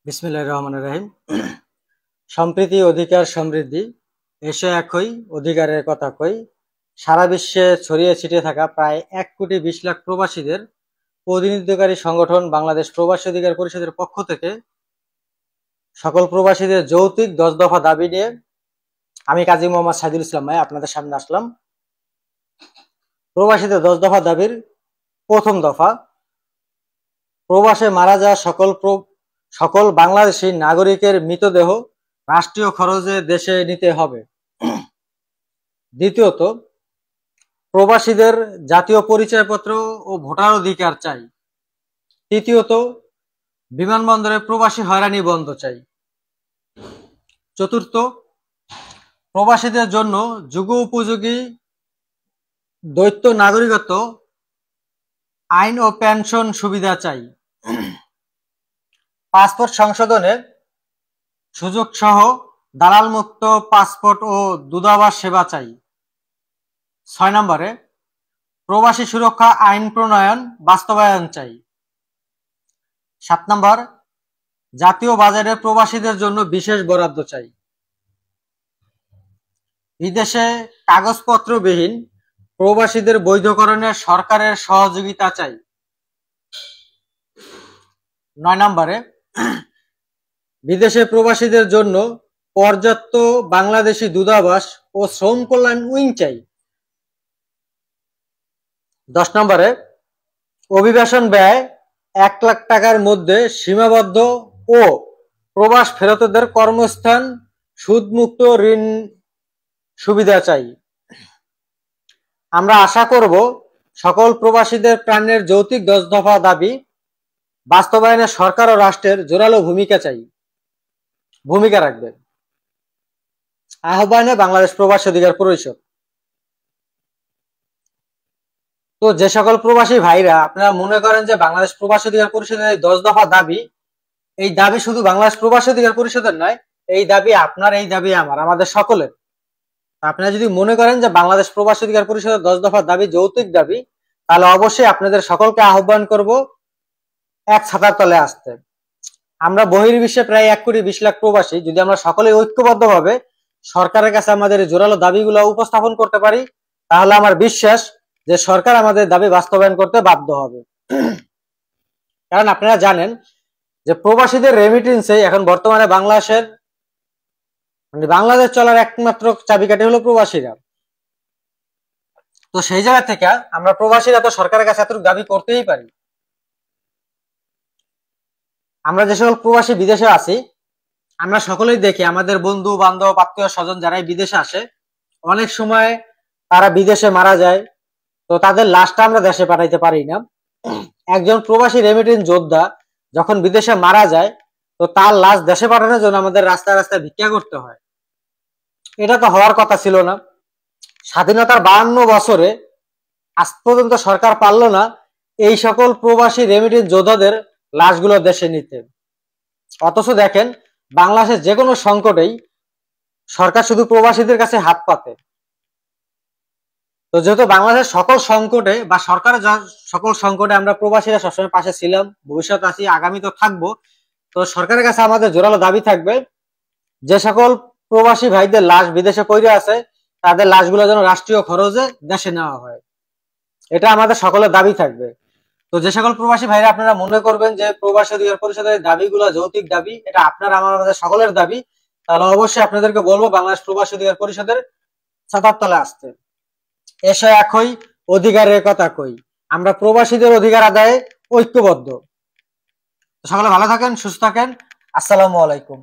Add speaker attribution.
Speaker 1: বিসমিল্লাহির রহমানির রহিম। সম্প্রীতি, অধিকার, সমৃদ্ধি, এসে একই অধিকারের কথা কই। সারা বিশ্বে ছড়িয়ে ছিটিয়ে থাকা প্রায় 1,20,00,000 প্রবাসীদের প্রতিনিধিত্বকারী সংগঠন বাংলাদেশ প্রবাসী অধিকার পরিষদের পক্ষ থেকে সকল প্রবাসীদের যৌক্তিক 10 দফা দাবি নিয়ে আমি কাজী মোহাম্মদ সাইদুল ইসলাম ভাই আপনাদের সামনে আসলাম। প্রবাসীদের 10 দফা দাবির প্রথম দফা, প্রবাসে মারা যাওয়া সকল বাংলাদেশী নাগরিকের মৃতদেহ রাষ্ট্রীয় খরচে দেশে নিতে হবে। দ্বিতীয়ত, প্রবাসীদের জাতীয় পরিচয়পত্র ও ভোটার অধিকার চাই। তৃতীয়ত, বিমানবন্দরে প্রবাসী হয়রানি বন্ধ চাই। চতুর্থ, প্রবাসীদের জন্য যুগোপযোগী দ্বৈত নাগরিকত্ব আইন ও পেনশন সুবিধা চাই। পাসপোর্ট সংশোধনের সুযোগ সহ দালাল মুক্ত পাসপোর্ট ও দূতাবাস সেবা চাই। 6 নম্বরে, প্রবাসী সুরক্ষা আইন প্রণয়ন বাস্তবায়ন চাই। 7 নম্বর, জাতীয় বাজারে প্রবাসীদের জন্য বিশেষ বরাদ্দ চাই। বিদেশে কাগজপত্রবিহীন প্রবাসীদের বৈধকরণে সরকারের সহযোগিতা চাই। 9 নম্বরে, বিদেশে প্রবাসীদের জন্য পর্যাপ্ত বাংলাদেশি দূতাবাস ও শ্রম কল্যাণ উইং চাই। 10 নম্বরে, অভিবাসন ব্যয় 1 লাখ টাকার মধ্যে সীমাবদ্ধ ও প্রবাস ফেরতদের কর্মস্থান সুদমুক্ত ঋণ সুবিধা চাই। আমরা আশা করব সকল প্রবাসীদের প্রাণের যৌক্তিক 10 দফা দাবি বাস্তবায়নে সরকার ও রাষ্ট্রের জোরালো ভূমিকা রাখবে। আহ্বানে বাংলাদেশ প্রবাসী অধিকার পরিষদ। তো যে সকল প্রবাসী ভাইরা আপনারা মনে করেন যে বাংলাদেশ প্রবাসী অধিকার পরিষদের এই 10 দফা দাবি, এই দাবি শুধু বাংলাদেশ প্রবাসী অধিকার পরিষদের নয়, এই দাবি আপনার, এই দাবি আমার, আমাদের সকলের। আপনারা যদি মনে করেন যে বাংলাদেশ প্রবাসী অধিকার পরিষদের 10 দফা দাবি যৌক্তিক দাবি, তাহলে অবশ্যই আপনাদের সকলকে আহ্বান করব এক ছাতার তলে আসতে। আমরা বহির্বিশ্বে প্রায় 1,20,00,000 প্রবাসী, যদি আমরা সকলে ঐক্যবদ্ধভাবে সরকারের কাছে আমাদের জোরালো দাবিগুলো উপস্থাপন করতে পারি, তাহলে আমার বিশ্বাস যে সরকার আমাদের দাবি বাস্তবায়ন করতে বাধ্য হবে। কারণ আপনারা জানেন যে প্রবাসীদের রেমিটেন্সে এখন বর্তমানে বাংলাদেশ চলার একমাত্র চাবিকাঠি হলো প্রবাসীরা। তো সেই জায়গা থেকে আমরা প্রবাসীরা তো সরকারের কাছে এতটুকু দাবি করতেই পারি। আমরা যে সকল প্রবাসী বিদেশে আছি, আমরা সকলেই দেখি আমাদের বন্ধু বান্ধব, আত্মীয় স্বজন যারাই বিদেশে আসে, অনেক সময় তারা বিদেশে মারা যায়, তো তাদের লাশটা আমরা দেশে পাঠাইতে পারি না। একজন প্রবাসী রেমিটেন্স যোদ্ধা যখন বিদেশে মারা যায়, তো তার লাশ দেশে পাঠানোর জন্য আমাদের রাস্তায় রাস্তায় ভিক্ষা করতে হয়। এটা তো হওয়ার কথা ছিল না। স্বাধীনতার 52 বছরে আজ পর্যন্ত সরকার পারল না এই সকল প্রবাসী রেমিটেন্স যোদ্ধাদের লাশগুলো দেশে নিতে। অথচ দেখেন, বাংলাদেশের যে কোনো সংকটেই সরকার শুধু প্রবাসীদের কাছে হাত পাতে। তো যেহেতু বাংলাদেশের সকল সংকটে বা সরকারের সকল সংকটে আমরা প্রবাসীরা সবসময় পাশে ছিলাম, ভবিষ্যৎ আছি, আগামী তো থাকবো। তো সরকারের কাছে আমাদের জোরালো দাবি থাকবে, যে সকল প্রবাসী ভাইদের লাশ বিদেশে পড়ে আছে, তাদের লাশগুলো যেন রাষ্ট্রীয় খরচে দেশে নেওয়া হয়। এটা আমাদের সকলের দাবি থাকবে। তো যে সকল প্রবাসী ভাইরা আপনারা মনে করবেন যে প্রবাসী অধিকার পরিষদের দাবিগুলো যৌক্তিক দাবি, এটা আপনার আমাদের সকলের দাবি, তাহলে অবশ্যই আপনাদেরকে বলবো বাংলাদেশ প্রবাসী অধিকার পরিষদের ছাতার তলে আসতে। এসে একই অধিকারের কথা কই। আমরা প্রবাসীদের অধিকার আদায়ে ঐক্যবদ্ধ। সকলে ভালো থাকেন, সুস্থ থাকেন। আসসালামু আলাইকুম।